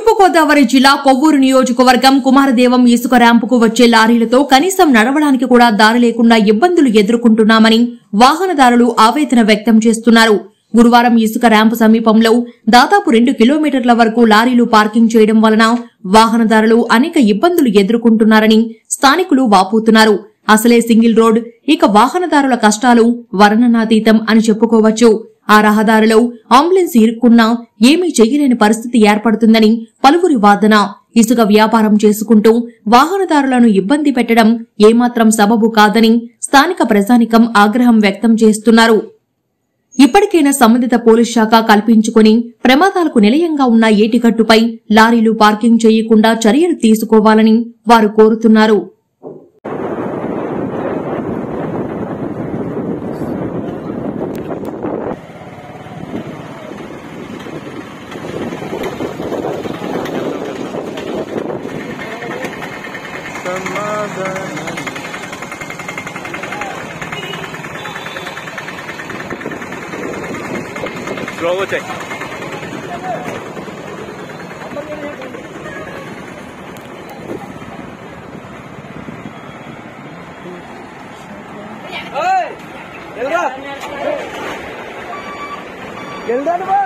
తూర్పు గోదావరి జిల్లా కొవ్వూరు నియోజకవర్గం కుమారదేవం ఇసుక ర్యాంపుకు వచ్చే లారీలతో కనీసం నడవడానికి కూడా దారి లేకుండా ఇబ్బందులు ఎదుర్కొంటున్నామని వాహనదారులు ఆవేదన వ్యక్తం చేస్తున్నారు. గురువారం ఇసుక ర్యాంపు సమీపంలో దాదాపు 2 కిలోమీటర్ల వరకు లారీలు పార్కింగ్ చేయడం వలన వాహనదారులు అనేక ఇబ్బందులు ఎదుర్కొంటున్నారని స్థానికులు వాపోతున్నారు. అసలే సింగిల్ రోడ్, ఇక వాహనదారుల కష్టాలు వర్ణనాతీతం అని చెప్పుకోవచ్చు. ఆ రహదారిలో అంబులెన్స్ ఇరుక్కున్నా ఏమీ చెయ్యలేని పరిస్థితి ఏర్పడుతుందని పలువురి వాదన. ఇసుక వ్యాపారం చేసుకుంటూ వాహనదారులను ఇబ్బంది పెట్టడం ఏమాత్రం సబబు కాదని స్థానిక ప్రజానికం ఆగ్రహం వ్యక్తం చేస్తున్నారు. ఇప్పటికైనా సంబంధిత పోలీస్ శాఖ కల్పించుకుని ప్రమాదాలకు నిలయంగా ఉన్న ఏటిగట్టుపై లారీలు పార్కింగ్ చేయకుండా చర్యలు తీసుకోవాలని వారు కోరుతున్నారు. Slow check. Hey, Elra. Elra bro.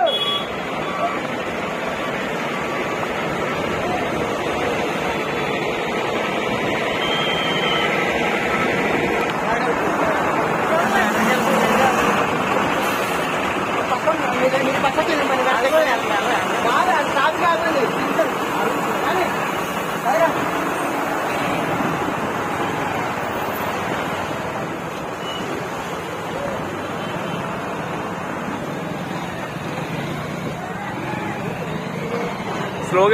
Slow,